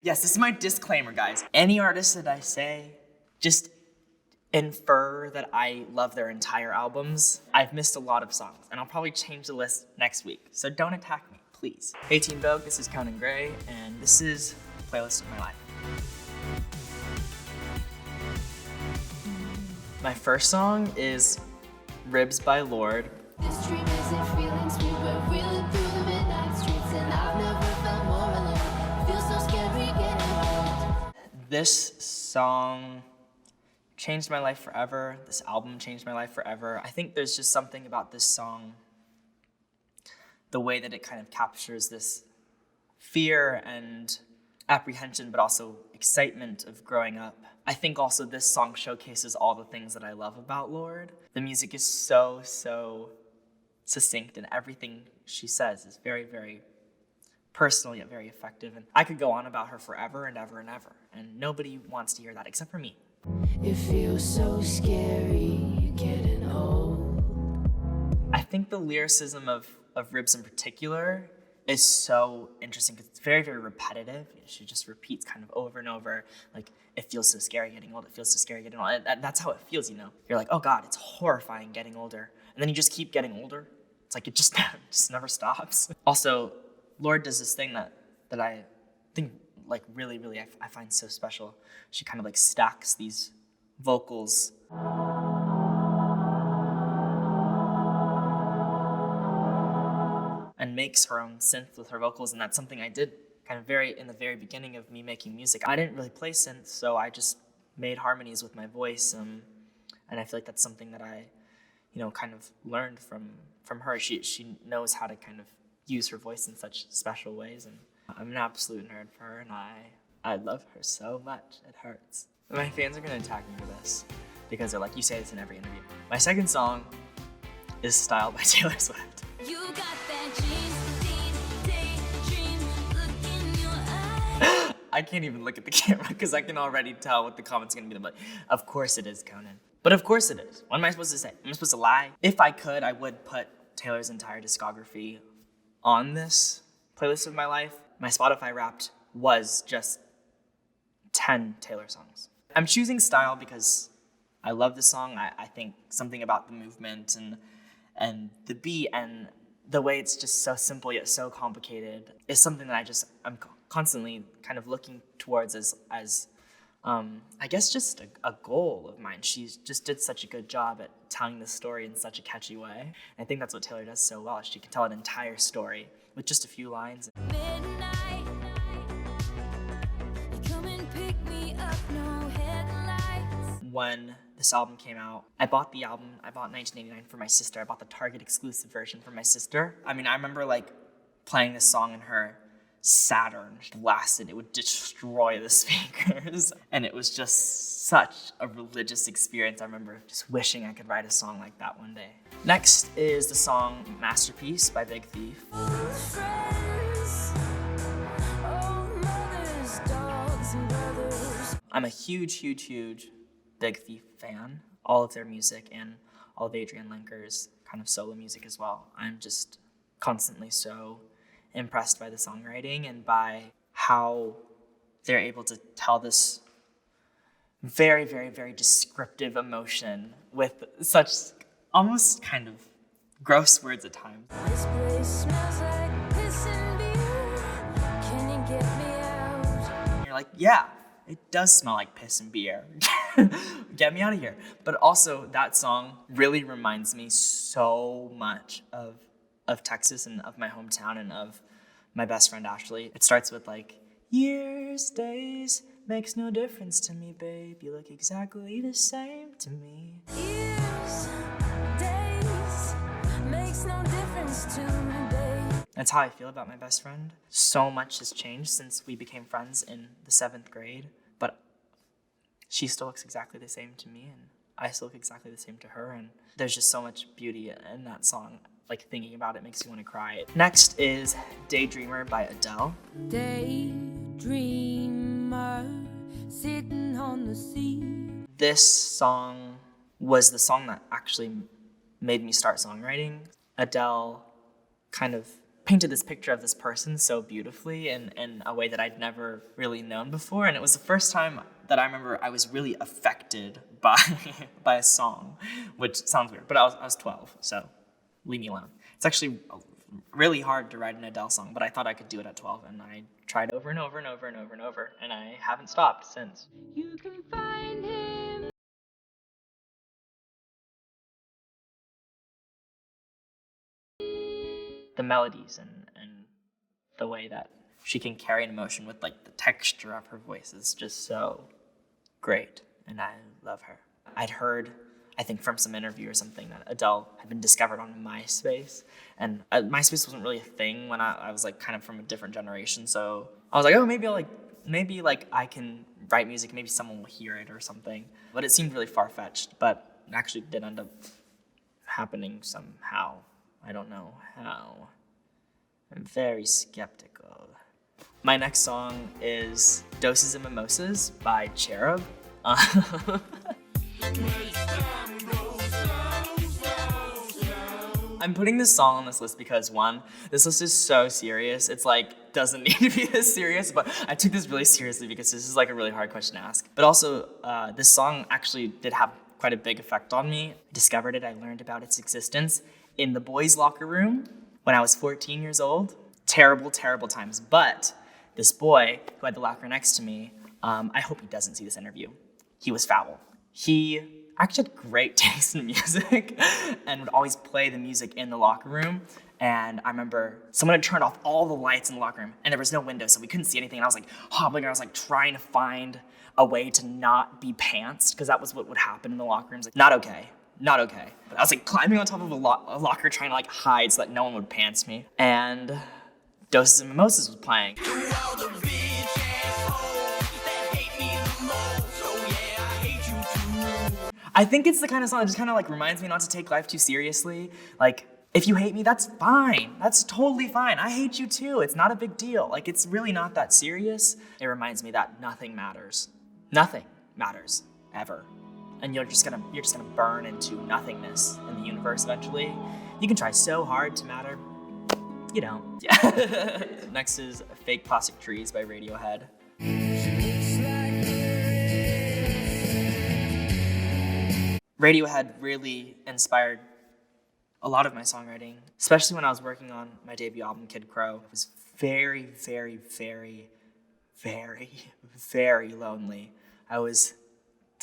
Yes, this is my disclaimer, guys. Any artist that I say, just infer that I love their entire albums. I've missed a lot of songs, and I'll probably change the list next week, so don't attack me, please. Hey Teen Vogue, this is Conan Gray, and this is the playlist of my life. My first song is Ribs by Lorde. This dream isn't feeling sweet, we're reeling through the midnight streets, and I've never felt more alone. Feels so scary getting old. This song changed my life forever. This album changed my life forever. I think there's just something about this song, the way that it kind of captures this fear and apprehension, but also excitement of growing up. I think also this song showcases all the things that I love about Lorde. The music is so succinct, and everything she says is very, very personal yet very effective. And I could go on about her forever and ever and ever, and nobody wants to hear that except for me. It feels so scary getting old. I think the lyricism of Ribs in particular is so interesting because it's very, very repetitive. She just repeats kind of over and over, like, it feels so scary getting old, it feels so scary getting old. And that's how it feels, you know? You're like, oh God, it's horrifying getting older. And then you just keep getting older. It's like, it just never stops. Also, Lorde does this thing that I think, like, really, I find so special. She kind of like stacks these vocals. And makes her own synth with her vocals, and that's something I did kind of in the very beginning of me making music. I didn't really play synth, so I just made harmonies with my voice, and I feel like that's something that I, kind of learned from her. She knows how to kind of use her voice in such special ways, and I'm an absolute nerd for her, and I love her so much, it hurts. My fans are gonna attack me for this, because they're like, you say this in every interview. My second song is Style by Taylor Swift. You got that daydream look in your eyes. I can't even look at the camera because I can already tell what the comments are gonna be. Like, of course it is, Conan. But of course it is. What am I supposed to say? Am I supposed to lie? If I could, I would put Taylor's entire discography on this playlist of my life. My Spotify Wrapped was just 10 Taylor songs. I'm choosing Style because I love the song. I think something about the movement and the beat and the way it's just so simple yet so complicated is something that I'm constantly kind of looking towards as I guess just a goal of mine. She just did such a good job at telling the story in such a catchy way. And I think that's what Taylor does so well. She can tell an entire story with just a few lines. Midnight, you come and pick me up, no headlights. When this album came out, I bought the album. I bought 1989 for my sister. I bought the Target exclusive version for my sister. I mean, I remember like playing this song in her Saturn, blasted. It would destroy the speakers. And it was just such a religious experience. I remember just wishing I could write a song like that one day. Next is the song Masterpiece by Big Thief. Friends, old mothers, dogs, and brothers. I'm a huge Big Thief fan. All of their music and all of Adrian Lenker's kind of solo music as well. I'm just constantly so impressed by the songwriting and by how they're able to tell this very, very, very descriptive emotion with such almost kind of gross words at times. This place smells like piss and beer. Can you get me out? And you're like, yeah, it does smell like piss and beer. Get me out of here. But also that song really reminds me so much of Texas and of my hometown and of my best friend Ashley. It starts with like, years, days, makes no difference to me, babe. You look exactly the same to me. Years, days, makes no difference to me, babe. That's how I feel about my best friend. So much has changed since we became friends in the 7th grade, but she still looks exactly the same to me, and I still look exactly the same to her, and there's just so much beauty in that song. Like, thinking about it makes me want to cry. Next is Daydreamer by Adele. Daydreamer, sitting on the sea. This song was the song that actually made me start songwriting. Adele kind of painted this picture of this person so beautifully in a way that I'd never really known before. And it was the first time that I remember I was really affected by a song, which sounds weird, but I was 12, so leave me alone. It's actually really hard to write an Adele song, but I thought I could do it at 12, and I tried over and over and over and over and over, and I haven't stopped since. You can find him. The melodies and the way that she can carry an emotion with like the texture of her voice is just so great, and I love her. I'd heard, I think from some interview or something, that Adele had been discovered on MySpace, and MySpace wasn't really a thing when I was like kind of from a different generation, so I was like, oh, maybe I can write music, maybe someone will hear it or something, but it seemed really far-fetched, but it actually did end up happening somehow. I don't know how. I'm very skeptical. My next song is Doses and Mimosas by Cherub. I'm putting this song on this list because, one, this list is so serious. It's like, doesn't need to be this serious, but I took this really seriously because this is like a really hard question to ask. But also, this song actually did have quite a big effect on me. I discovered it, I learned about its existence in the boys' locker room when I was 14 years old. Terrible, terrible times. But this boy who had the locker next to me, I hope he doesn't see this interview. He was foul. He actually had great taste in music and would always play the music in the locker room. And I remember someone had turned off all the lights in the locker room and there was no window, so we couldn't see anything. And I was like hobbling, I was like trying to find a way to not be pantsed, because that was what would happen in the locker rooms. Like, not okay. Not okay. But I was like climbing on top of a locker trying to like hide so that no one would pants me. And Doses and Mimosas was playing. I think it's the kind of song that just kind of like reminds me not to take life too seriously. Like, if you hate me, that's fine. That's totally fine. I hate you too. It's not a big deal. Like, it's really not that serious. It reminds me that nothing matters. Nothing matters, ever. And you're just gonna burn into nothingness in the universe eventually. You can try so hard to matter. You don't. Yeah. Next is Fake Plastic Trees by Radiohead. Radiohead really inspired a lot of my songwriting, especially when I was working on my debut album, Kid Crow. I was very, very, very, very, very lonely. I was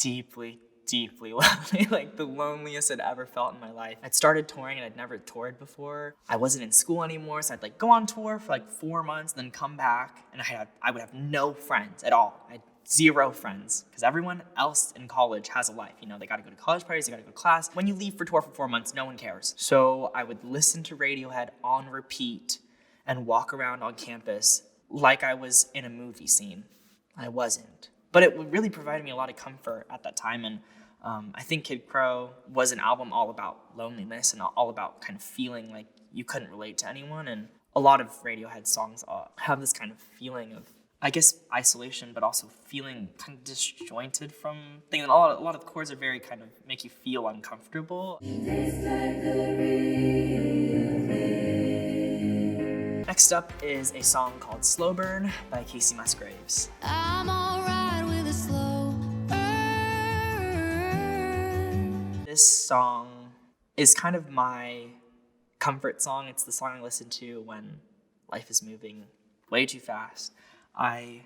deeply, deeply lonely, like the loneliest I'd ever felt in my life. I'd started touring and I'd never toured before. I wasn't in school anymore, so I'd like go on tour for like 4 months, then come back, and I would have no friends at all. I had 0 friends, because everyone else in college has a life. You know, they gotta go to college parties, they gotta go to class. When you leave for tour for 4 months, no one cares. So I would listen to Radiohead on repeat and walk around on campus like I was in a movie scene. I wasn't. But it really provided me a lot of comfort at that time, and I think Kid Crow was an album all about loneliness and all about kind of feeling like you couldn't relate to anyone, and a lot of Radiohead songs have this kind of feeling of, I guess, isolation, but also feeling kind of disjointed from things. And a lot of the chords are very kind of make you feel uncomfortable. Next up is a song called Slow Burn by Kacey Musgraves. I'm alright with a slow burn. This song is kind of my comfort song. It's the song I listen to when life is moving way too fast. I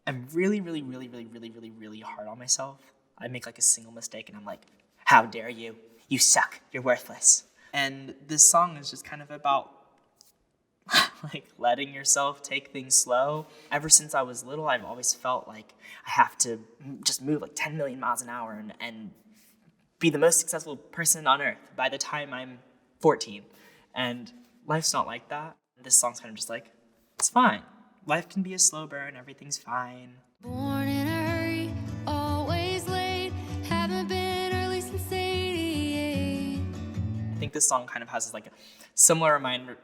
am really, really, really, really, really, really, really hard on myself. I make like a single mistake and I'm like, how dare you? You suck. You're worthless. And this song is just kind of about like letting yourself take things slow. Ever since I was little, I've always felt like I have to just move like 10 million miles an hour and be the most successful person on earth by the time I'm 14. And life's not like that. This song's kind of just like, it's fine. Life can be a slow burn, everything's fine. Born in a hurry, always late, haven't been early since 88. I think this song kind of has like similar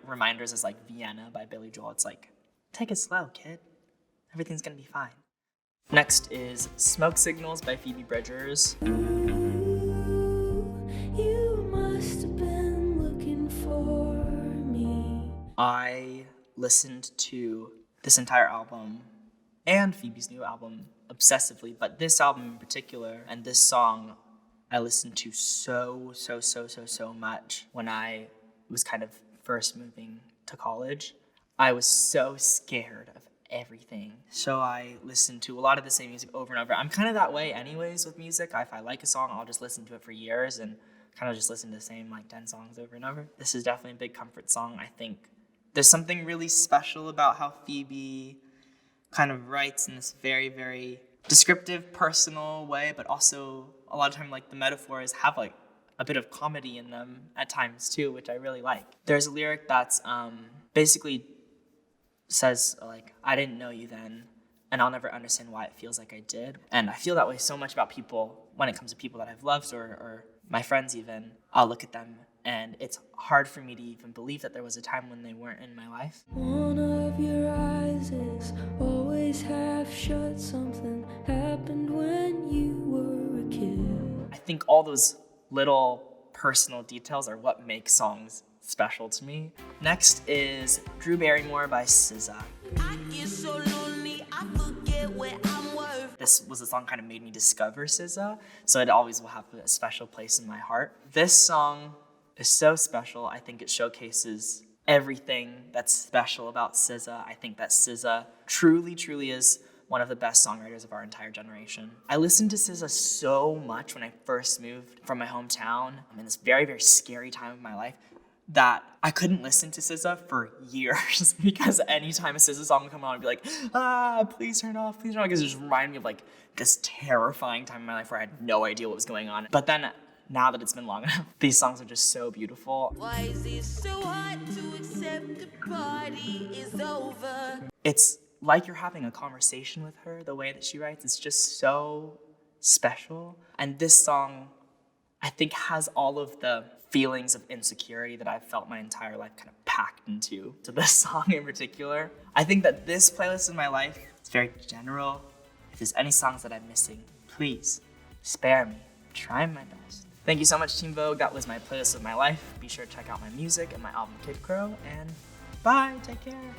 reminders as like Vienna by Billy Joel. It's like, take it slow, kid. Everything's gonna be fine. Next is Smoke Signals by Phoebe Bridgers. You must have been looking for me. I listened to this entire album and Phoebe's new album obsessively, but this album in particular and this song I listened to so much when I was kind of first moving to college. I was so scared of everything. So I listened to a lot of the same music over and over. I'm kind of that way anyways with music. If I like a song, I'll just listen to it for years and kind of just listen to the same 10 songs over and over. This is definitely a big comfort song. I think there's something really special about how Phoebe kind of writes in this very, very descriptive, personal way, but also a lot of time the metaphors have a bit of comedy in them at times too, which I really like. There's a lyric that's basically says I didn't know you then, and I'll never understand why it feels like I did. And I feel that way so much about people when it comes to people that I've loved or my friends even. I'll look at them and it's hard for me to even believe that there was a time when they weren't in my life. One of your eyes is always half shut. Something happened when you were a kid. I think all those little personal details are what make songs special to me. Next is Drew Barrymore by SZA. I get so lonely, I forget where I'm worth. This was a song kind of made me discover SZA, so it always will have a special place in my heart. This song is so special. I think it showcases everything that's special about SZA. I think that SZA truly is one of the best songwriters of our entire generation. I listened to SZA so much when I first moved from my hometown in this very, very scary time of my life that I couldn't listen to SZA for years because anytime a SZA song would come on, I'd be like, please turn it off, because it just reminded me of this terrifying time in my life where I had no idea what was going on. But then now that it's been long enough, these songs are just so beautiful. Why is it so hard to accept the party is over? It's like you're having a conversation with her. The way that she writes, it's just so special. And this song, I think, has all of the feelings of insecurity that I've felt my entire life kind of packed into this song in particular. I think that this playlist in my life is very general. If there's any songs that I'm missing, please spare me. I'm trying my best. Thank you so much, Team Vogue. That was my playlist of my life. Be sure to check out my music and my album Kid Crow, and bye, take care.